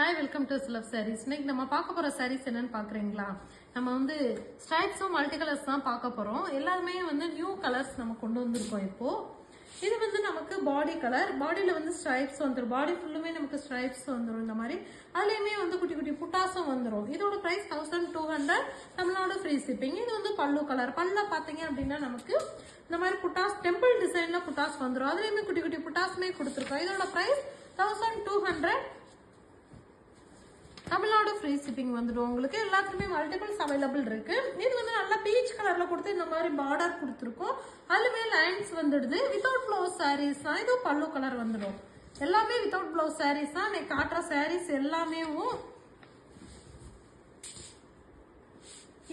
Hi, welcome to Love Sarees. இன்னைக்கு நம்ம பார்க்க போற sarees என்னன்னு பாக்குறீங்களா? நம்ம வந்து ஸ்ட்ரைப்ஸும் மல்டி கலர்ஸ் தான் பார்க்க போறோம். எல்லாமே வந்து நியூ கலர்ஸ் நம்ம கொண்டு வந்திருக்கோம் இப்போ. இது வந்து நமக்கு பாடி கலர், பாடியில வந்து ஸ்ட்ரைப்ஸ் வந்துரும். பாடி ஃபுல்லுமே நமக்கு ஸ்ட்ரைப்ஸ் வந்துரும் இந்த மாதிரி. அதுலயுமே வந்து குட்டி குட்டி புட்டாஸும் வந்துரும். இதோட பிரைஸ் 1200 தமிழ்நாடு ஃப்ரீ ஷிப்பிங். இது வந்து பல்லு கலர். பல்ல பாத்தீங்க அப்படின்னா நமக்கு இந்த மாதிரி புட்டாஸ் டெம்பிள் டிசைன்ல புட்டாஸ் வந்துரும். அதுலயுமே குட்டி குட்டி புட்டாஸுமே கொடுத்துருக்கோம். இதோட பிரைஸ் 1200 தமிழ்நாடு ஃப்ரீ ஷிப்பிங் வந்துடும். உங்களுக்கு எல்லாத்துக்குமே மல்டிபிள்ஸ் அவைலபிள் இருக்கு. இது வந்து நல்லா பீச் கலர்ல கொடுத்து இந்த மாதிரி பார்டர் கொடுத்துருக்கோம். அதுலமே லைன்ஸ் வந்துடுது. வித்தவுட் பிளவுஸ் சாரீஸ் தான். இது பல்லு கலர் வந்துடும். எல்லாமே வித்தவுட் பிளவுஸ் சாரீஸ் தான். நீ காட்டுற சாரீஸ் எல்லாமே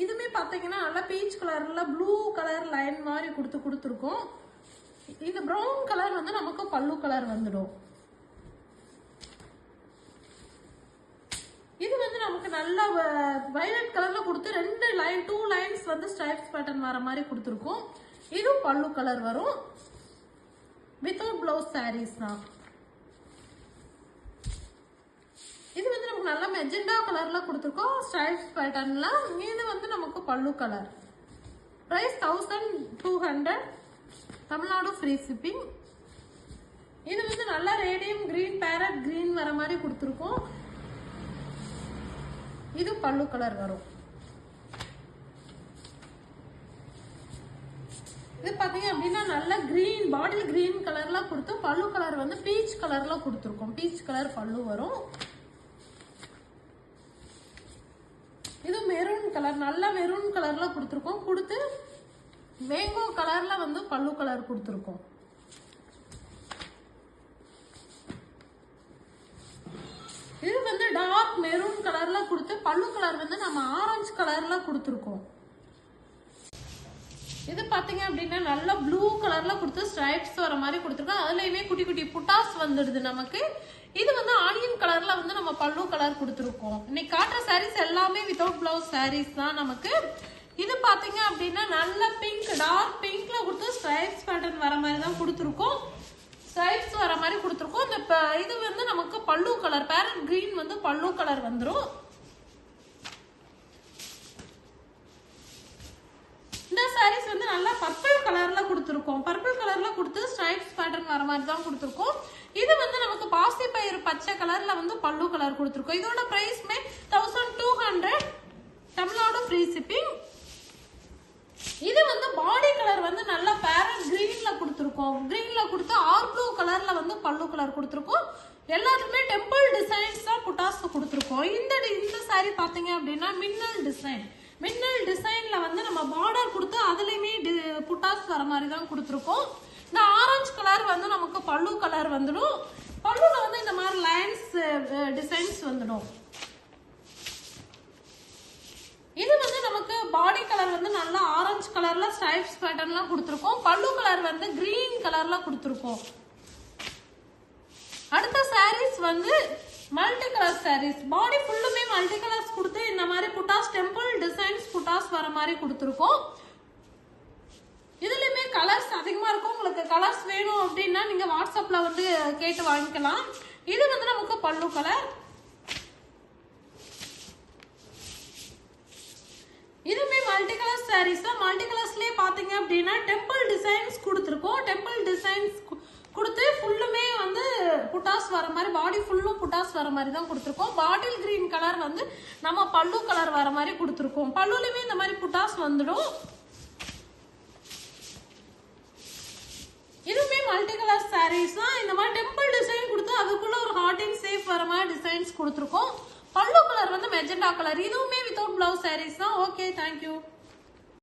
இதுமே பாத்தீங்கன்னா நல்லா பீச் கலர்ல ப்ளூ கலர் லைன் மாதிரி கொடுத்துருக்கோம். இந்த ப்ரௌன் கலர் வந்து நமக்கு பல்லு கலர் வந்துடும். இது வந்து நமக்கு நல்ல வயலட் கலர்ல கொடுத்து டூ லைன்ஸ் வந்து ஸ்ட்ரைப்ஸ் பேட்டர்ன் வர மாதிரி கொடுத்துருக்கோம். இது பல்லு கலர் வரும். வித்தவுட் பிளவுஸ் சாரீஸ் தான். இது வந்து நமக்கு நல்ல மெஜெண்டா கலர்ல கொடுத்துருக்கோம் ஸ்ட்ரைப்ஸ் பேட்டர்ன்ல. இது வந்து நமக்கு பல்லு colour. Price 1200 Tamil Nadu free shipping. இது வந்து நல்ல ரேடியம் கிரீன் பேரட் கிரீன் வர மாதிரி கொடுத்துருக்கோம். இது பல்லு கலர் வரும். இது பாத்தீங்க அப்படின்னா நல்ல கிரீன் பாடியில் கிரீன் கலர்ல கொடுத்து பல்லு கலர் வந்து பீச் கலர்ல கொடுத்துருக்கோம். பீச் கலர் பல்லு வரும். இது மெரூன் கலர் நல்ல மெரூன் கலர்ல கொடுத்துருக்கோம். கொடுத்து மேங்கோ கலர்ல வந்து பல்லு கலர் கொடுத்துருக்கோம். இது வந்து டார்க் மெரூன் கலர்ல கொடுத்து பல்லு கலர் வந்து நம்ம ஆரஞ்சு கலர்ல கொடுத்துருக்கோம். இது பாத்தீங்க அப்படின்னா நல்ல ப்ளூ கலர்ல கொடுத்து ஸ்ட்ரைப்ஸ் வர மாதிரி கொடுத்துருக்கோம். அதுலயுமே குட்டி குட்டி புட்டாஸ் வந்துடுது நமக்கு. இது வந்து ஆனியன் கலர்ல வந்து நம்ம பல்லு கலர் கொடுத்துருக்கோம். இன்னைக்கு காட்டுற சாரீஸ் எல்லாமே வித்தவுட் பிளவுஸ் சாரீஸ் தான் நமக்கு. இது பாத்தீங்க அப்படின்னா நல்ல பிங்க் டார்க் பிங்க்ல கொடுத்து ஸ்ட்ரைப்ஸ் பேட்டர்ன் வர மாதிரி தான் கொடுத்துருக்கோம். ஸ்ட்ரைப்ஸ் வர மாதிரி கொடுத்துருக்கோம். இந்த இது வந்து நமக்கு பல்லு கலர் பேரட் கிரீன் வந்து பல்லு கலர் வந்துடும். இந்த சாரீஸ் வந்து நல்லா பர்பிள் கலர்ல கொடுத்துருக்கோம். பர்பிள் கலர்ல கொடுத்து ஸ்ட்ரைப்ஸ் பேட்டர்ன் வர மாதிரி தான் கொடுத்துருக்கோம். இது வந்து நமக்கு பாசி பயிர் பச்சை கலர்ல வந்து பல்லு கலர் கொடுத்துருக்கோம். இதோட பிரைஸ்மே 1200 தமிழ்நாடு ஃப்ரீ ஷிப்பிங். இது வந்து பாடி கலர் வந்து நல்லா பேரட் கிரீன்ல கொடுத்துருக்கோம். கிரீன்ல கொடுத்து ஆர் ப்ளூ கலர்ல வந்து பல்லு கலர் கொடுத்துருக்கோம். எல்லாத்துக்குமே டெம்பிள் டிசைன்ஸ் தான் புட்டாஸ் கொடுத்துருக்கோம். இந்த சாரி பாத்தீங்க அப்படின்னா மின்னல் டிசைன்ல வந்து நம்ம பார்டர் கொடுத்து அதுலயுமே புட்டாஸ் வர மாதிரி தான் கொடுத்துருக்கோம். இந்த ஆரஞ்சு கலர் வந்து நமக்கு பல்லு கலர் வந்துடும். பல்லுல வந்து இந்த மாதிரி லைன்ஸ் டிசைன்ஸ் வந்துடும். இது வந்து நமக்கு பாடி கலர் வந்து நல்லா ஆரஞ்சு கலர்ல ஸ்ட்ரைப்ஸ் பேட்டர்ன்லாம் கொடுத்துருக்கோம். பல்லு கலர் வந்து கிரீன் கலர்ல கொடுத்துருக்கோம். அடுத்த சாரீஸ் வந்து மல்டி கலர் சாரீஸ். பாடி ஃபுல்லுமே மல்டி கலர்ஸ் கொடுத்து இந்த மாதிரி புட்டாஸ் டெம்பிள் டிசைன்ஸ் புட்டாஸ் வர மாதிரி கொடுத்துருக்கோம். இதுலயுமே கலர்ஸ் அதிகமா இருக்கும். உங்களுக்கு கலர்ஸ் வேணும் அப்படின்னா நீங்க வாட்ஸ்அப்ல வந்து கேட்டு வாங்கிக்கலாம். இது வந்து நமக்கு பல்லு கலர். இதுமே மல்டி கலர் சாரீஸ் தான். மல்டி கலர்ஸ்லயே பாத்தீங்க அப்படின்னா டெம்பிள் டிசைன்ஸ் கொடுத்துருக்கோம். டெம்பிள் டிசைன்ஸ் கொடுத்து ஃபுல்லுமே வந்து புட்டாஸ் வர மாதிரி பாடி ஃபுல்லும் புட்டாஸ் வர மாதிரி தான் கொடுத்துருக்கோம். பாட்டில் கிரீன் கலர் வந்து நம்ம பல்லு கலர் வர மாதிரி கொடுத்துருக்கோம். பல்லுலயுமே இந்த மாதிரி புட்டாஸ் வந்துடும். இதுமே மல்டி கலர் சாரீஸ் தான். இந்த மாதிரி டெம்பிள் டிசைன் கொடுத்து அதுக்குள்ள ஒரு ஹார்ட் அண்ட் சேஃப் வர மாதிரி டிசைன்ஸ் கொடுத்துருக்கோம். பல்லு கலர் வந்து மெஜெண்டா கலர். இதுவுமே வித்தவுட் பிளவுஸ் சாரீஸ் தான். Okay, thank you.